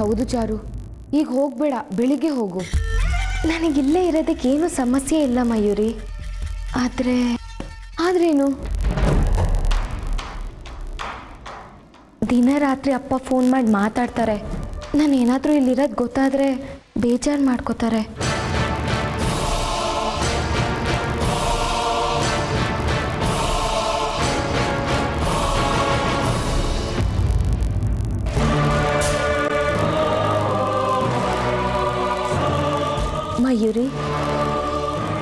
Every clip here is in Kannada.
ಹೌದು ಚಾರು, ಈಗ ಹೋಗಬೇಡ, ಬೆಳಿಗ್ಗೆ ಹೋಗು. ನನಗಿಲ್ಲೇ ಇರೋದಕ್ಕೇನು ಸಮಸ್ಯೆ ಇಲ್ಲ ಮಯೂರಿ. ಆದ್ರೇನು, ದಿನ ರಾತ್ರಿ ಅಪ್ಪ ಫೋನ್ ಮಾಡಿ ಮಾತಾಡ್ತಾರೆ. ನಾನು ಏನಾದರೂ ಇಲ್ಲಿರೋದು ಗೊತ್ತಾದರೆ ಬೇಜಾರು ಮಾಡ್ಕೋತಾರೆ. ಮಯೂರಿ,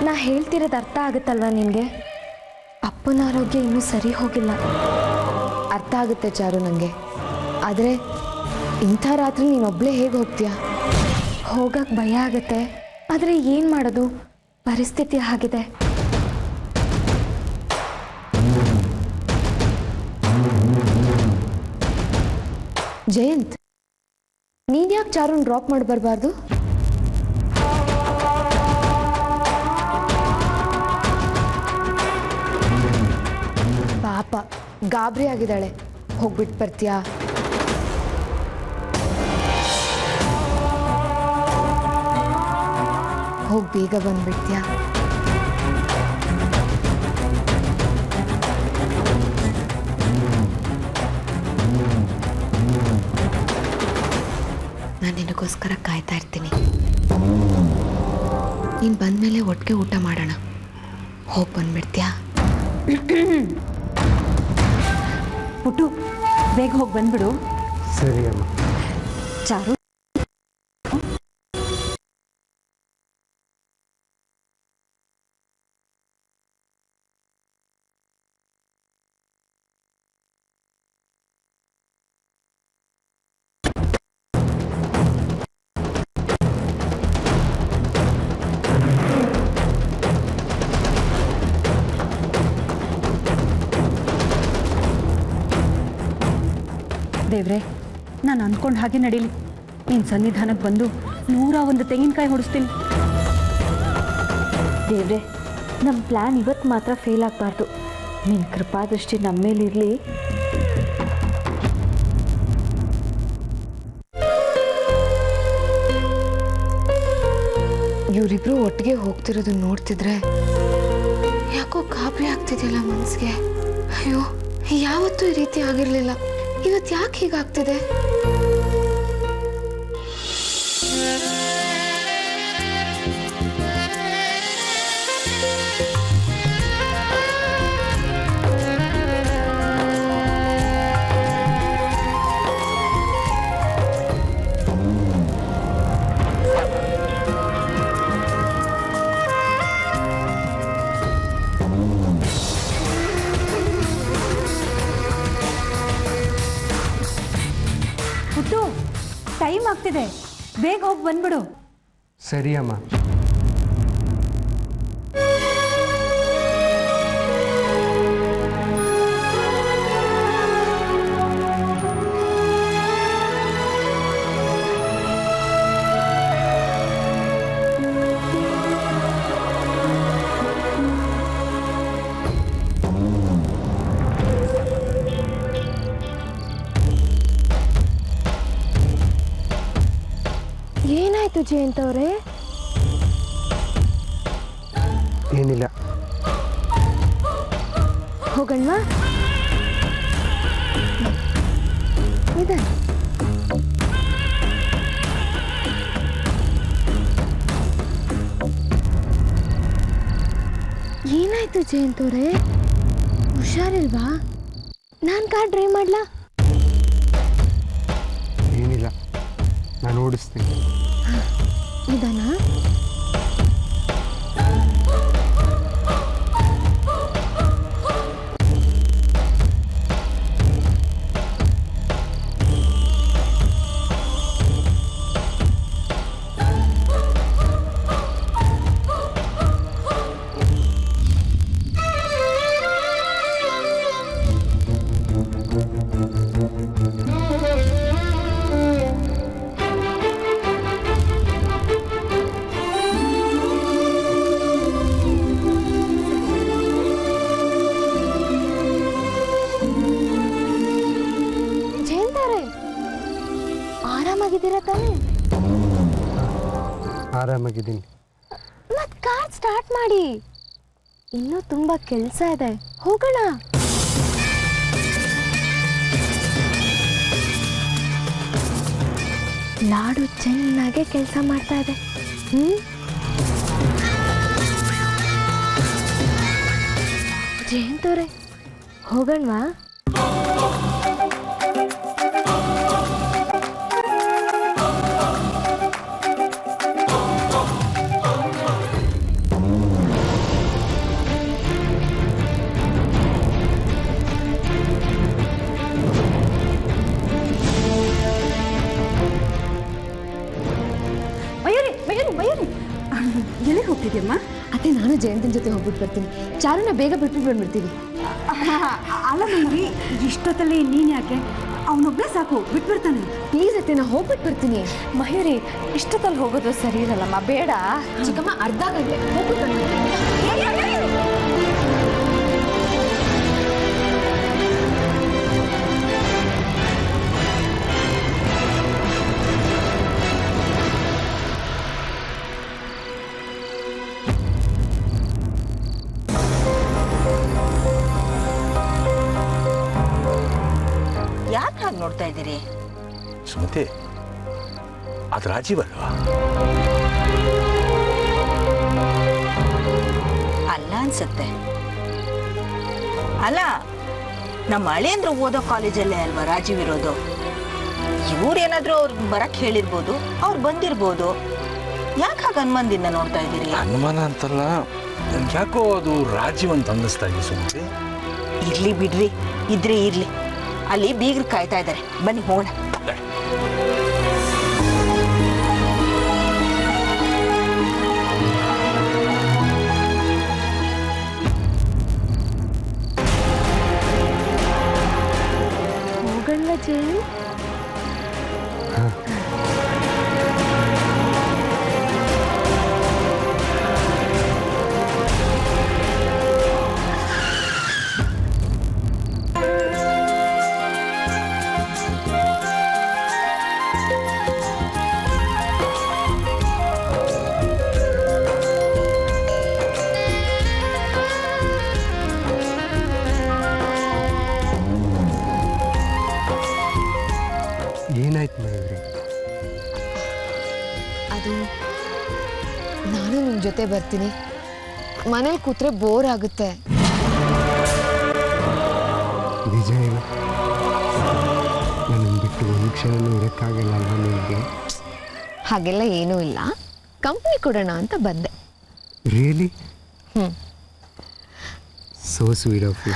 ನಾ ಹೇಳ್ತಿರೋದು ಅರ್ಥ ಆಗುತ್ತಲ್ವಾ ನಿನಗೆ? ಅಪ್ಪನ ಆರೋಗ್ಯ ಇನ್ನೂ ಸರಿ ಹೋಗಿಲ್ಲ. ಅರ್ಥ ಆಗುತ್ತೆ ಚಾರು ನನಗೆ. ಆದರೆ ಇಂಥ ರಾತ್ರಿ ನೀನೊಬ್ಬಳೇ ಹೇಗೆ ಹೋಗ್ತೀಯಾ? ಹೋಗಕ್ಕೆ ಭಯ ಆಗುತ್ತೆ. ಆದರೆ ಏನು ಮಾಡೋದು, ಪರಿಸ್ಥಿತಿ ಆಗಿದೆ. ಜಯಂತ್, ನೀನು ಯಾಕೆ ಚಾರುನ ಡ್ರಾಪ್ ಮಾಡಿ ಬರಬಾರ್ದು? ಪಾಪ ಗಾಬರಿ ಆಗಿದ್ದಾಳೆ. ಹೋಗ್ಬಿಟ್ಟು ಬರ್ತೀಯಾ? ಹೋಗಿ ಬೇಗ ಬಂದ್ಬಿಡ್ತೀಯಾ? ನಾನು ನಿನಗೋಸ್ಕರ ಕಾಯ್ತಾ ಇರ್ತೀನಿ. ನೀನು ಬಂದಮೇಲೆ ಒಟ್ಟಿಗೆ ಊಟ ಮಾಡೋಣ. ಹೋಗಿ ಬಂದ್ಬಿಡ್ತೀಯಾ? ಪುಟ್ಟು, ಬೇಗ ಹೋಗಿ ಬಂದ್ಬಿಡು. ಸರಿ ಅಮ್ಮ. ಚಾರು, ದೇವ್ರೆ, ನಾನು ಅಂದ್ಕೊಂಡು ಹಾಗೆ ನಡೀಲಿ. ನಿನ್ನ ಸನ್ನಿಧಾನಕ್ಕೆ ಬಂದು 101 ತೆಂಗಿನಕಾಯಿ ಹೊಡಿಸ್ತೀನಿ. ದೇವ್ರೆ, ನಮ್ಮ ಪ್ಲ್ಯಾನ್ ಇವತ್ತು ಮಾತ್ರ ಫೇಲ್ ಆಗಬಾರ್ದು. ನಿನ್ನ ಕೃಪಾದೃಷ್ಟಿ ನಮ್ಮ ಮೇಲಿರಲಿ. ಇವರಿಬ್ರು ಒಟ್ಟಿಗೆ ಹೋಗ್ತಿರೋದನ್ನ ನೋಡ್ತಿದ್ರೆ ಯಾಕೋ ಗಾಬರಿ ಆಗ್ತಿದೆಯಲ್ಲ ಮನಸ್ಸಿಗೆ. ಅಯ್ಯೋ, ಯಾವತ್ತೂ ಈ ರೀತಿ ಆಗಿರಲಿಲ್ಲ. ಇವತ್ತು ಯಾಕೆ ಹೀಗಾಗ್ತಿದೆ? ಪುಟ್ಟು, ಟೈಮ್ ಆಗ್ತಿದೆ, ಬೇಗ ಹೋಗಿ ಬಂದ್ಬಿಡು. ಸರಿ ಅಮ್ಮ. ಏನಾಯ್ತು ಜಯಂತ್ ಅವರೇ? ಏನಿಲ್ಲ. ಹೋಗಣ್ವಾ? ಇದೆ. ಏನಾಯ್ತು ಜಯಂತ್ ಅವರೇ? ಹುಷಾರಿಲ್ವಾ? ನಾನು ಕಾರ್ ಡ್ರೈವ್ ಮಾಡ್ಲಾ? ಏನಿಲ್ಲ, ನಾನು ಓಡಿಸ್ತೀನಿ. ನಿಧಾನ. ಆರಾಮಾಗಿದ್ದೀರಾ ತಾನೇ? ಆರಾಮಾಗಿದ್ದೀನಿ. ಮತ್ ಕಾರ್ ಸ್ಟಾರ್ಟ್ ಮಾಡಿ, ಇನ್ನೂ ತುಂಬಾ ಕೆಲಸ ಇದೆ, ಹೋಗೋಣ. ಲಾಡು ಚೆನ್ನಾಗೆ ಕೆಲಸ ಮಾಡ್ತಾ ಇದೆ. ಜಯಂತವ್ರೆ, ಹೋಗೋಣವಾ? ಎಲ್ಲಿಗೆ ಹೋಗ್ತಿದ್ಯಮ್ಮ? ಅತ್ತೆ, ನಾನು ಜಯಂತನ ಜೊತೆ ಹೋಗ್ಬಿಟ್ಟು ಬರ್ತೀನಿ. ಚಾರುನ ಬೇಗ ಬಿಟ್ಬಿಟ್ಟು ಬಂದ್ಬಿಡ್ತೀವಿ. ಅಲ್ಲ ಮಯೂರಿ, ಇಷ್ಟೊತ್ತಲ್ಲಿ ನೀನು ಯಾಕೆ? ಅವನೊಬ್ಬನೇ ಸಾಕು, ಬಿಟ್ಬಿಡ್ತಾನೆ. ಪ್ಲೀಸ್ ಅತ್ತೆ, ನಾನು ಹೋಗ್ಬಿಟ್ಟು ಬರ್ತೀನಿ. ಮಯೂರಿ, ಇಷ್ಟೊತ್ತಲ್ಲಿ ಹೋಗೋದು ಸರಿ ಇರಲ್ಲಮ್ಮ, ಬೇಡ. ಚಿಕ್ಕಮ್ಮ, ಅರ್ಧ ಗಂಟೆ ಹೋಗ್ಬಿಟ್ಟು ಯಾಕೆ ಹಾಗೆ ನೋಡ್ತಾ ಇದ್ದೀರಿ? ಸುಮತಿ, ಅದು ರಾಜೀವ್ ಅಲ್ವಾ? ಅಲ್ಲ ಅನ್ಸತ್ತೆ. ಅಲ್ಲ, ನಮ್ಮ ಅಳಿಯಂದ್ರು ಓದೋ ಕಾಲೇಜಲ್ಲೇ ಅಲ್ವಾ ರಾಜೀವ್ ಇರೋದು. ಇವ್ರೇನಾದ್ರೂ ಅವ್ರಿಗೆ ಬರಕ್ ಹೇಳಿರ್ಬೋದು, ಅವ್ರು ಬಂದಿರ್ಬೋದು. ಯಾಕೆ ಹಾಗೆ ಅನುಮಾನದಿಂದ ನೋಡ್ತಾ ಇದ್ದೀರಿ? ಅನುಮಾನ ಅಂತಲ್ಲ, ನನ್ಗೆ ಯಾಕೋ ಅದು ರಾಜೀವ್ ಅಂತ ಅನ್ನಿಸ್ತಾ ಇದೆ ಸುಮತಿ. ಇರ್ಲಿ ಬಿಡ್ರಿ, ಇದ್ರೆ ಇರ್ಲಿ. ಅಲ್ಲಿ ಬೀಗ್ರು ಕಾಯ್ತಾ ಇದ್ದಾರೆ, ಬನ್ನಿ ಹೋಗೋಣ. ಹೋಗೋಣ ಜಯಂತ್. ಏನಾಯ್ತು ಮಯೂರಿ? ಅದು ನಾನು ನಿಮ್ಮ ಜೊತೆ ಬರ್ತೀನಿ. ಮನೇಲಿ ಕೂತ್ರೆ ಬೋರ್ ಆಗುತ್ತೆ. ನಿಜ ಇಲ್ಲ, ನನ್ನ ಬಿಟ್ಟು ಒಂದು ಕ್ಷಣನೂ ಇರೋಕ್ಕಾಗಲ್ಲ ಅಲ್ವಾ ನಿಮಗೆ? ಹಾಗೆಲ್ಲ ಏನೂ ಇಲ್ಲ, ಕಂಪ್ನಿ ಕೊಡೋಣ ಅಂತ ಬಂದೆ. Really? So sweet of you.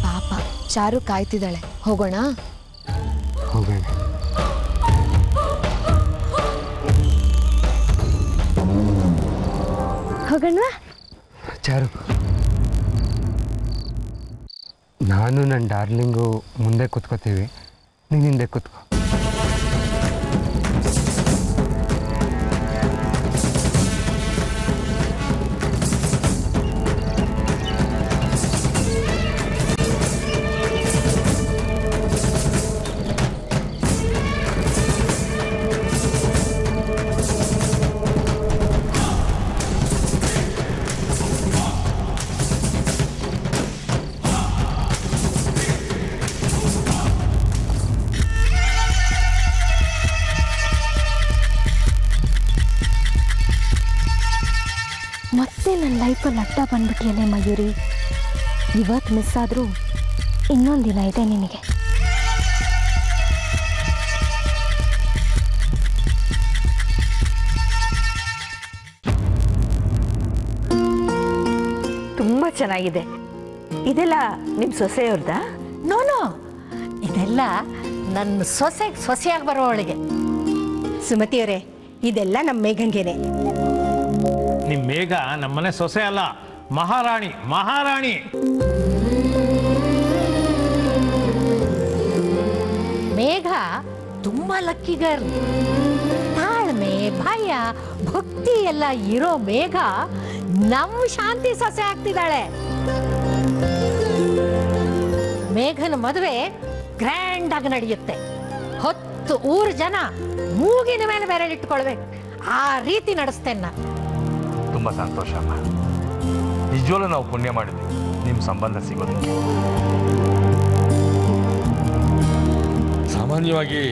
ಪಾಪ ಚಾರು ಕಾಯ್ತಿದ್ದಾಳೆ, ಹೋಗೋಣ. ಹೋಗೋಣ. ಹೋಗೋಣ. ಚಾರು, ನಾನು ನನ್ನ ಡಾರ್ಲಿಂಗು ಮುಂದೆ ಕೂತ್ಕೋತೀವಿ, ನೀನು ಹಿಂದೆ ಕೂತ್ಕೋ. ಮತ್ತೆ ನನ್ನ ಲೈಫಲ್ಲಿ ಅಡ್ಡ ಬಂದ್ಬಿಟ್ಟಿಯಲ್ಲೇ ಮಯೂರಿ. ಇವತ್ತು ಮಿಸ್ ಆದರೂ ಇನ್ನೊಂದು ದಿನ ಇದೆ ನಿನಗೆ. ತುಂಬ ಚೆನ್ನಾಗಿದೆ. ಇದೆಲ್ಲ ನಿಮ್ಮ ಸೊಸೆಯವ್ರದಾ? ನೋನು, ಇದೆಲ್ಲ ನನ್ನ ಸೊಸೆಯಾಗಿ ಬರೋವಳಿಗೆ. ಸುಮತಿಯವರೇ, ಇದೆಲ್ಲ ನಮ್ಮ ಮೇಘಂಗೆನೆ. ನಿಮ್ಮ ಮೇಘ ನಮ್ಮನೆ ಸೊಸೆ ಅಲ್ಲ, ಮಹಾರಾಣಿ. ಮಹಾರಾಣಿ ಮೇಘ ತುಂಬಾ ಲಕ್ಕಿ ಗರ್ಲ್. ತಾಳ್ಮೆ, ಭಯ, ಭಕ್ತಿ ಎಲ್ಲ ಇರೋ ಮೇಘ ನಮ್ಮ ಶಾಂತಿ ಸೊಸೆ ಆಗ್ತಿದ್ದಾಳೆ. ಮೇಘನ ಮದುವೆ ಗ್ರ್ಯಾಂಡ್ ಆಗಿ ನಡೆಯುತ್ತೆ. 10 ಊರು ಜನ ಮೂಗಿನ ಮೇಲೆ ಬೆರಳಿಟ್ಕೊಳ್ಬೇಕು, ಆ ರೀತಿ ನಡೆಸ್ತೇನೆ ನಾನು. ತುಂಬ ಸಂತೋಷ ಅಮ್ಮ. ನಿಜವಲ್ಲೂ ನಾವು ಪುಣ್ಯ ಮಾಡಿದ್ವಿ ನಿಮ್ಮ ಸಂಬಂಧ ಸಿಗೋದು. ಸಾಮಾನ್ಯವಾಗಿ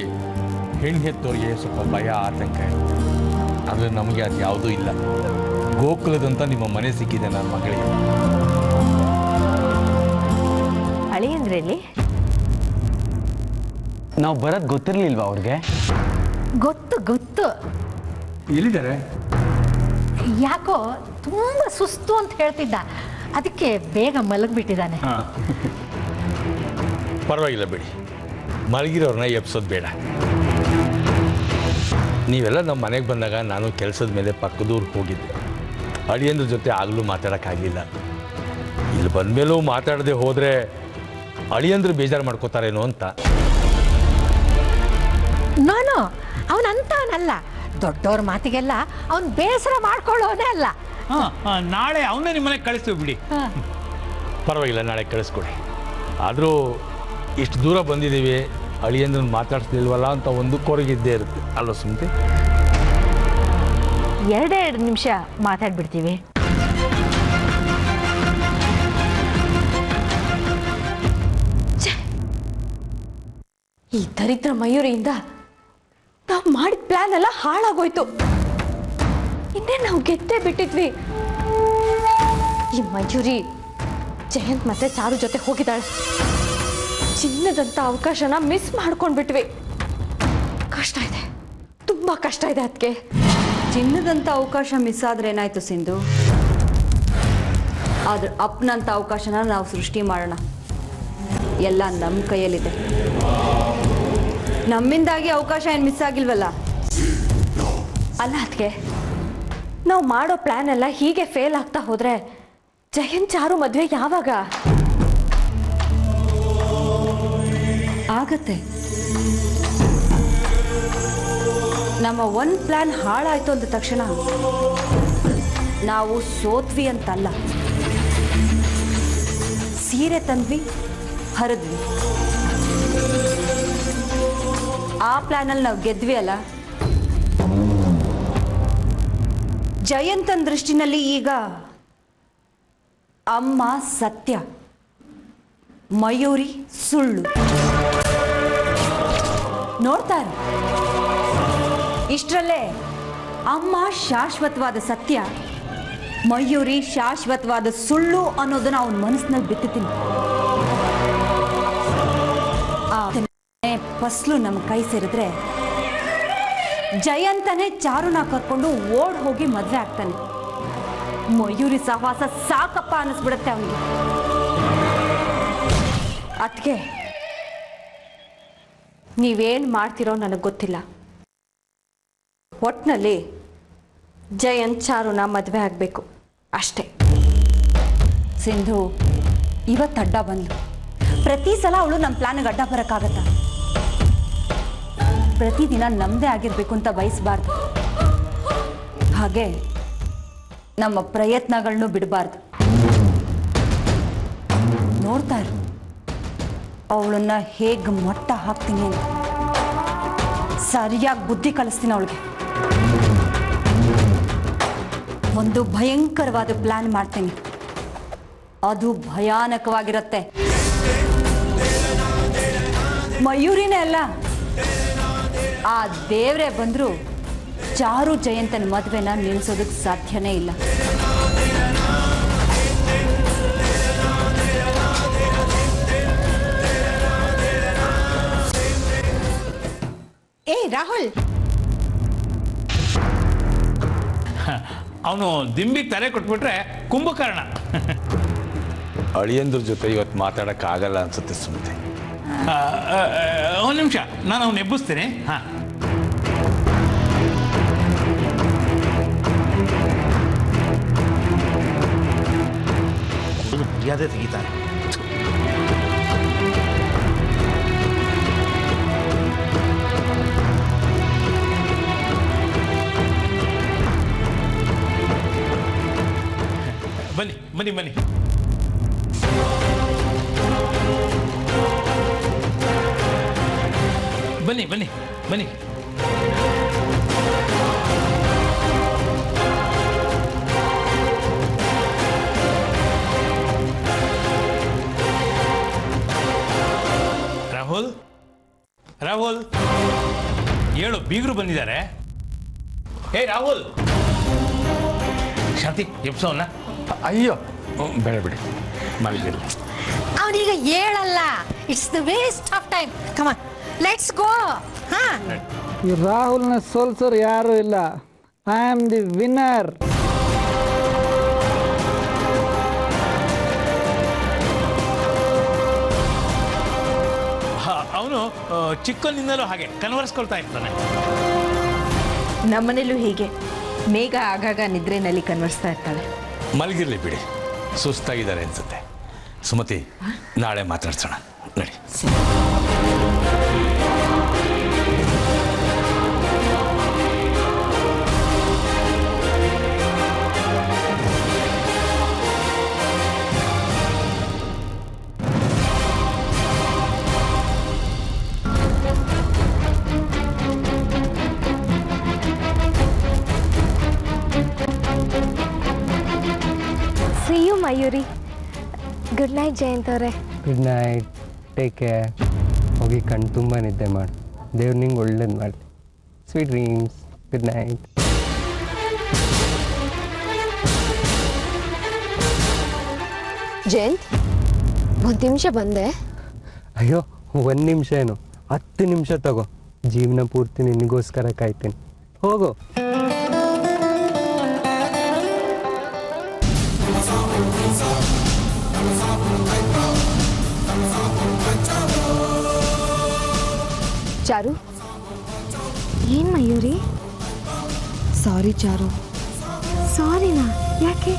ಹೆಣ್ಣು ಹೆತ್ತೋರಿಗೆ ಸ್ವಲ್ಪ ಭಯ ಆತಂಕ ಇರುತ್ತೆ, ಆದರೆ ನಮಗೆ ಅದು ಯಾವುದೂ ಇಲ್ಲ. ಗೋಕುಲದಂತ ನಿಮ್ಮ ಮನೆ ಸಿಕ್ಕಿದೆ ನನ್ನ ಮಗಳಿಗೆ. ಅಳಿಯಂದ್ರಲ್ಲಿ ನಾವು ಬರೋದು ಗೊತ್ತಿರಲಿಲ್ವಾ ಅವ್ರಿಗೆ? ಗೊತ್ತು ಎಲ್ಲಿದ್ದಾರೆ? ಯಾಕೋ ತುಂಬ ಸುಸ್ತು ಅಂತ ಹೇಳ್ತಿದ್ದ, ಅದಕ್ಕೆ ಬೇಗ ಮಲಗಿಬಿಟ್ಟಿದ್ದಾನೆ. ಪರವಾಗಿಲ್ಲ ಬಿಡಿ, ಮಲಗಿರೋರನ್ನ ಎಬ್ಸೋದು ಬೇಡ. ನೀವೆಲ್ಲ ನಮ್ಮ ಮನೆಗೆ ಬಂದಾಗ ನಾನು ಕೆಲಸದ ಮೇಲೆ ಪಕ್ಕದೂರ್ಗೆ ಹೋಗಿದ್ದೆ. ಅಳಿಯಂದ್ರ ಜೊತೆ ಆಗಲೂ ಮಾತಾಡೋಕ್ಕಾಗಲಿಲ್ಲ. ಇಲ್ಲಿ ಬಂದಮೇಲೂ ಮಾತಾಡದೆ ಹೋದರೆ ಅಳಿಯಂದ್ರು ಬೇಜಾರು ಮಾಡ್ಕೋತಾರೇನೋ ಅಂತ. ನಾನು ಅವನಂತಾನಲ್ಲ, ದೊಡ್ಡವ್ರ ಮಾತಿಗೆಲ್ಲ ಅವನು ಬೇಸರ ಮಾಡ್ಕೊಳ್ಳೋನೇ ಅಲ್ಲ. ನಾಳೆ ಅವನ್ನೇ ನಿಮ್ಮನೆಗೆ ಕಳಿಸ್ತೀವಿ ಬಿಡಿ. ಪರವಾಗಿಲ್ಲ, ನಾಳೆ ಕಳಿಸ್ಕೊಡಿ. ಆದರೂ ಇಷ್ಟು ದೂರ ಬಂದಿದ್ದೀವಿ, ಅಳಿಯಂದ್ರನ್ನ ಮಾತಾಡ್ಸ್ಲಿಲ್ವಲ್ಲ ಅಂತ ಒಂದು ಕೊರಗಿದ್ದೇ ಇರುತ್ತೆ ಅಲ್ವ ಸುಮ್ತಿ? 2 ನಿಮಿಷ ಮಾತಾಡ್ಬಿಡ್ತೀವಿ. ಈ ದರಿದ್ರ ಮಯೂರಿಯಿಂದ ನಾವು ಮಾಡಿದ ಪ್ಲಾನ್ ಎಲ್ಲ ಹಾಳಾಗೋಯ್ತು. ಇನ್ನೇ ನಾವು ಗೆದ್ದೇ ಬಿಟ್ಟಿದ್ವಿ. ಈ ಮಯೂರಿ ಜಯಂತ್ ಮತ್ತೆ ಚಾರು ಜೊತೆ ಹೋಗಿದ್ದಾಳೆ. ಚಿನ್ನದಂತ ಅವಕಾಶನ ಮಿಸ್ ಮಾಡ್ಕೊಂಡ್ಬಿಟ್ವಿ. ಕಷ್ಟ ಇದೆ, ತುಂಬಾ ಕಷ್ಟ ಇದೆ. ಅದಕ್ಕೆ ಚಿನ್ನದಂಥ ಅವಕಾಶ ಮಿಸ್ ಆದ್ರೆ ಏನಾಯ್ತು ಸಿಂಧು? ಆದ್ರೆ ಅಪ್ಪನಂಥ ಅವಕಾಶನ ನಾವು ಸೃಷ್ಟಿ ಮಾಡೋಣ. ಎಲ್ಲ ನಮ್ಮ ಕೈಯಲ್ಲಿದೆ. ನಮ್ಮಿಂದಾಗಿ ಅವಕಾಶ ಏನು ಮಿಸ್ ಆಗಿಲ್ವಲ್ಲ? ಅಲ್ಲ ಅದಕ್ಕೆ ನಾವು ಮಾಡೋ ಪ್ಲಾನ್ ಎಲ್ಲ ಹೀಗೆ ಫೇಲ್ ಆಗ್ತಾ ಹೋದ್ರೆ ಜಯಂತ್ ಚಾರು ಮದುವೆ ಯಾವಾಗ ಆಗತ್ತೆ? ನಮ್ಮ ಒಂದು ಪ್ಲಾನ್ ಹಾಳಾಯ್ತು ಅಂದ ತಕ್ಷಣ ನಾವು ಸೋತ್ವಿ ಅಂತಲ್ಲ, ಸೀರೆ ತಂದ್ವಿ, ಹರಿದ್ವಿ. ಆ ಪ್ಲಾನಲ್ಲಿ ನಾವು ಗೆದ್ವಿ ಅಲ್ಲ. ಜಯಂತನ ದೃಷ್ಟಿನಲ್ಲಿ ಈಗ ಅಮ್ಮ ಸತ್ಯ, ಮಯೂರಿ ಸುಳ್ಳು. ನೋಡ್ತಾರೆ, ಇಷ್ಟರಲ್ಲೇ ಅಮ್ಮ ಶಾಶ್ವತವಾದ ಸತ್ಯ, ಮಯೂರಿ ಶಾಶ್ವತವಾದ ಸುಳ್ಳು ಅನ್ನೋದನ್ನ ಅವನ ಮನಸ್ಸಿನಲ್ಲಿ ಬಿತ್ತಿದ್ದೀನಿ. ಆ ಫಸ್ಲು ನಮ್ಮ ಕೈ ಸೇರಿದ್ರೆ ಜಯಂತನೇ ಚಾರುನ ಕರ್ಕೊಂಡು ಓಡ್ ಹೋಗಿ ಮದುವೆ ಆಗ್ತಾನೆ. ಮಯೂರಿ ಸಹವಾಸ ಸಾಕಪ್ಪ ಅನ್ನಿಸ್ಬಿಡುತ್ತೆ ಅವನಿಗೆ. ಅದಕ್ಕೆ ನೀವೇನು ಮಾಡ್ತಿರೋ ನನಗೆ ಗೊತ್ತಿಲ್ಲ. ಒಟ್ಟಿನಲ್ಲಿ ಜಯಂತ್ ಚಾರುನ ಮದುವೆ ಆಗಬೇಕು ಅಷ್ಟೇ. ಸಿಂಧು ಇವತ್ತು ಅಡ್ಡ ಬಂದ್ಲು. ಪ್ರತಿ ಸಲ ಅವಳು ನಮ್ಮ ಪ್ಲಾನ್ಗೆ ಅಡ್ಡ ಬರೋಕ್ಕಾಗತ್ತ? ಪ್ರತಿದಿನ ನಮ್ಮದೇ ಆಗಿರಬೇಕು ಅಂತ ಬಯಸಬಾರ್ದು. ಹಾಗೆ ನಮ್ಮ ಪ್ರಯತ್ನಗಳನ್ನೂ ಬಿಡಬಾರ್ದು. ನೋಡ್ತಾ ಇರು, ಅವಳನ್ನ ಹೇಗೆ ಮಟ್ಟ ಹಾಕ್ತೀನಿ ಅಂತ. ಸರಿಯಾಗಿ ಬುದ್ಧಿ ಕಲಿಸ್ತೀನಿ ಅವಳಿಗೆ. ಒಂದು ಭಯಂಕರವಾದ ಪ್ಲಾನ್ ಮಾಡ್ತೀನಿ, ಅದು ಭಯಾನಕವಾಗಿರುತ್ತೆ. ಮಯೂರಿನೇ ಅಲ್ಲ, ಆ ದೇವರೇ ಬಂದರೂ ಚಾರು ಜಯಂತನ ಮದುವೆನ ನಿಲ್ಲಿಸೋದಕ್ಕೆ ಸಾಧ್ಯನೇ ಇಲ್ಲ. ಏ ರಾಹುಲ್, ಅವನು ದಿಂಬಿಗೆ ತಲೆ ಕೊಟ್ಬಿಟ್ರೆ ಕುಂಭಕರ್ಣ. ಅಳಿಯಂದ್ರ ಜೊತೆ ಇವತ್ತು ಮಾತಾಡೋಕ್ಕಾಗಲ್ಲ ಅನ್ಸುತ್ತೆ ಸುಮ್ತಿ. ಒಂದು ನಿಮಿಷ, ನಾನು ಅವನು ಎಬ್ಬಿಸ್ತೀನಿ. ಹಾಂ, ಮರ್ಯಾದೆ ತೆಗಿತಾನೆ. ಬನ್ನಿ ಬನ್ನಿ ಬನ್ನಿ. ಬನ್ನಿ ಬನ್ನಿ ಬನ್ನಿ. ರಾಹುಲ್ ರಾಹುಲ್ ಹೇಳು, ಬೀಗರು ಬಂದಿದ್ದಾರೆ. ಹೇ ರಾಹುಲ್, ಶಾಂತಿ ಎಪ್ಸವನ್ನ. ಅಯ್ಯೋ ಬೇಡ ಬಿಡಿ, ಮಲಗಿರಲಿ. ಅವನೀಗ ಹೇಳಲ್ಲ. It's the waste of time. Come on, let's go. ಹಾ, ಈ ರಾಹುಲ್ನ ಸೋಲ್ಸೋರು ಯಾರೂ ಇಲ್ಲ. I am the winner. ಅವನು ಚಿಕ್ಕನಿಂದಲೂ ಹಾಗೆ ಕನ್ವರ್ಸ್ಕೊಳ್ತಾ ಇರ್ತಾನೆ. ನಮ್ಮನೇಲೂ ಹೀಗೆ. ಮೇಘ ಆಗಾಗ ನಿದ್ರೆನಲ್ಲಿ ಕನ್ವರ್ಸ್ತಾ ಇರ್ತಾಳೆ. ಮಲಗಿರ್ಲಿ ಬಿಡಿ, ಸುಸ್ತಾಗಿದ್ದಾರೆ ಅನ್ಸುತ್ತೆ. ಸುಮತಿ, ನಾಳೆ ಮಾತಾಡ್ಸೋಣ ನಡಿ. See you Mayuri. Good night Jayant ಅವರೇ. Good night, take care. ಹೋಗಿ ಕಣ್ಣು ತುಂಬ ನಿದ್ದೆ ಮಾಡು. ದೇವ್ರು ನಿಂಗೆ ಒಳ್ಳೇದು ಮಾಡಲಿ. Sweet dreams. Good night. Jayant, ಒಂದು ನಿಮಿಷ ಬಂದೆ. ಅಯ್ಯೋ, 1 ನಿಮಿಷ ಏನು, 10 ನಿಮಿಷ ತಗೋ. ಜೀವನ ಪೂರ್ತಿ ನಿನಗೋಸ್ಕರ ಕಾಯ್ತೀನಿ. ಹೋಗು. ಚಾರು, ಏನು ಮಯೂರಿ? ಸಾರಿ ಚಾರು. ಸಾರಿನಾ? ಯಾಕೆ?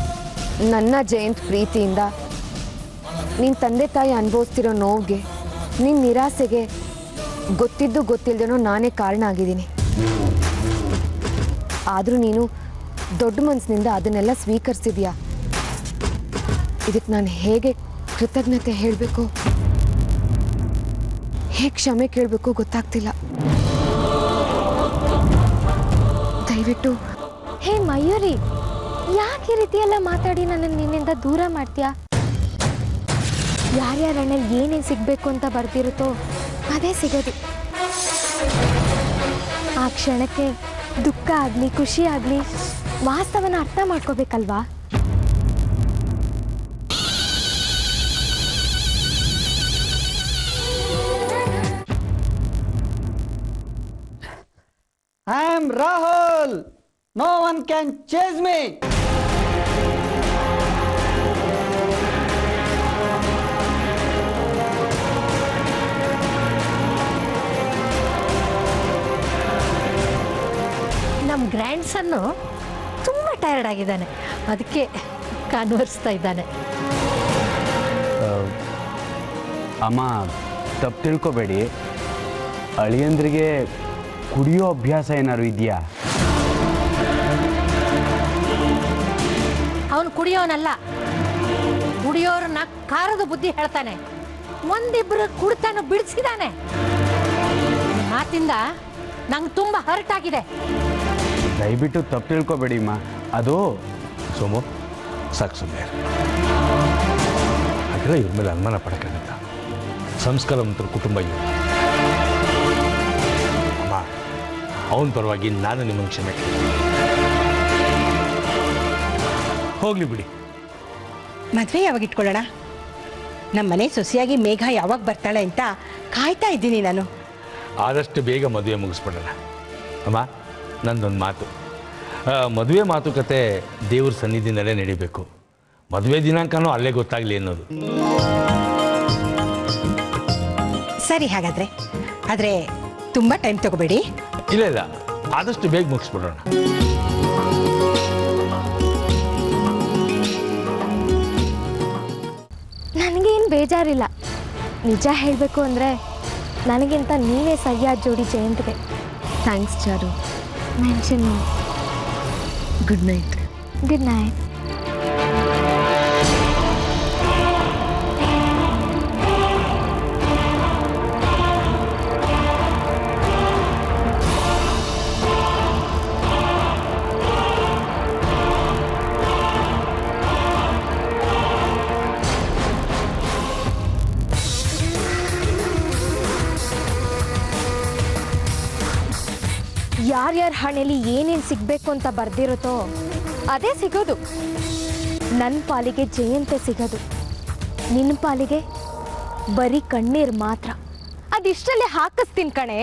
ನನ್ನ ಜಯಂತ್ ಪ್ರೀತಿಯಿಂದ ನಿನ್ನ ತಂದೆ ತಾಯಿ ಅನುಭವಿಸ್ತಿರೋ ನೋವಿಗೆ, ನಿನ್ನ ನಿರಾಸೆಗೆ ಗೊತ್ತಿದ್ದು ಗೊತ್ತಿಲ್ಲದೇನೋ ನಾನೇ ಕಾರಣ ಆಗಿದ್ದೀನಿ. ಆದರೂ ನೀನು ದೊಡ್ಡ ಮನಸ್ಸಿನಿಂದ ಅದನ್ನೆಲ್ಲ ಸ್ವೀಕರಿಸಿದ್ಯಾ. ಇದಕ್ಕೆ ನಾನು ಹೇಗೆ ಕೃತಜ್ಞತೆ ಹೇಳಬೇಕು, ಹೇಗೆ ಕ್ಷಮೆ ಕೇಳಬೇಕು ಗೊತ್ತಾಗ್ತಿಲ್ಲ. ದಯವಿಟ್ಟು. ಹೇ ಮಯೂರಿ, ಯಾಕೆ ಈ ರೀತಿ ಎಲ್ಲ ಮಾತಾಡಿ ನನ್ನನ್ನು ನಿನ್ನಿಂದ ದೂರ ಮಾಡ್ತೀಯಾ? ಯಾರ್ಯಾರಣ್ಣಲ್ಲಿ ಏನೇನು ಸಿಗಬೇಕು ಅಂತ ಬರ್ತಿರುತ್ತೋ ಅದೇ ಸಿಗೋದು. ಆ ಕ್ಷಣಕ್ಕೆ ದುಃಖ ಆಗಲಿ ಖುಷಿ ಆಗಲಿ ವಾಸ್ತವನ ಅರ್ಥ ಮಾಡ್ಕೋಬೇಕಲ್ವಾ? I am Rahul. No one can chase me. ನಮ್ಮ ಗ್ರ್ಯಾಂಡ್ ಸನ್ನು ತುಂಬ ಟಯರ್ಡ್ ಆಗಿದ್ದಾನೆ, ಅದಕ್ಕೆ ಕನ್ವರ್ಸ್ತಾ ಇದ್ದಾನೆ. ಅಮ್ಮ, ತಪ್ಪು ತಿಳ್ಕೊಬೇಡಿ. ಅಳಿಯಂದ್ರಿಗೆ ಕುಡಿಯೋ ಅಭ್ಯಾಸ ಏನಾದ್ರು ಇದೆಯಾ? ಅವನು ಕುಡಿಯೋನಲ್ಲ, ಕುಡಿಯೋರನ್ನ ಕಾರದ ಬುದ್ಧಿ ಹೇಳ್ತಾನೆ. ಒಂದಿಬ್ರು ಕುಡ್ತಾನು ಬಿಡಿಸಿದಾನೆ. ಮಾತಿಂದ ನಂಗೆ ತುಂಬ ಹರ್ಟ್ ಆಗಿದೆ. ದಯವಿಟ್ಟು ತಪ್ಪು ತಿಳ್ಕೊಬೇಡಿ ಅಮ್ಮ. ಅದು ಸೋಮು, ಸಾಕು ಸುಮ್ಮನೆ. ಹಾಗೆಲ್ಲ ಇವ್ರ ಮೇಲೆ ಅನುಮಾನ ಪಡೋಕ್ಕಾಗತ್ತ? ಸಂಸ್ಕಾರವಂತರ ಕುಟುಂಬ ಇವರು. ಅಮ್ಮ, ಅವನ ಪರವಾಗಿ ನಾನು ನಿಮ್ಮನ್ನು ಕ್ಷಮೆ ಕೇಳ್ತೀನಿ. ಹೋಗ್ಲಿ ಬಿಡಿ. ಮದುವೆ ಯಾವಾಗ ಇಟ್ಕೊಳ್ಳೋಣ? ನಮ್ಮ ಮನೆ ಸೊಸೆಯಾಗಿ ಮೇಘ ಯಾವಾಗ ಬರ್ತಾಳೆ ಅಂತ ಕಾಯ್ತಾ ಇದ್ದೀನಿ ನಾನು. ಆದಷ್ಟು ಬೇಗ ಮದುವೆ ಮುಗಿಸ್ಬಿಡೋಣ. ಅಮ್ಮ, ನಂದೊಂದು ಮಾತು. ಮದುವೆ ಮಾತುಕತೆ ದೇವ್ರ ಸನ್ನಿಧಿನಲ್ಲೇ ನಡಿಬೇಕು. ಮದುವೆ ದಿನಾಂಕನೂ ಅಲ್ಲೇ ಗೊತ್ತಾಗಲಿ ಅನ್ನೋದು. ಸರಿ, ಹಾಗಾದರೆ. ಆದರೆ ತುಂಬ ಟೈಮ್ ತಗೋಬೇಡಿ. ಇಲ್ಲ ಇಲ್ಲ, ಆದಷ್ಟು ಬೇಗ ಮುಗಿಸ್ಬಿಡೋಣ. ನನಗೇನು ಬೇಜಾರಿಲ್ಲ. ನಿಜ ಹೇಳಬೇಕು ಅಂದರೆ ನನಗಿಂತ ನೀವೇ ಸರಿಯಾದ ಜೋಡಿ ಜಯಂತ್ಗೆ. Thanks Charu. Mention. Good night. Good night. ಯಾರ್ಯಾರ ಹಣೆಯಲ್ಲಿ ಏನೇನು ಸಿಗಬೇಕು ಅಂತ ಬರ್ದಿರುತ್ತೋ ಅದೇ ಸಿಗೋದು. ನನ್ನ ಪಾಲಿಗೆ ಜಯಂತೆ ಸಿಗೋದು, ನಿನ್ನ ಪಾಲಿಗೆ ಬರೀ ಕಣ್ಣೀರು ಮಾತ್ರ. ಅದಿಷ್ಟಲ್ಲೇ ಹಾಕಿಸ್ತೀನಿ ಕಣೆ.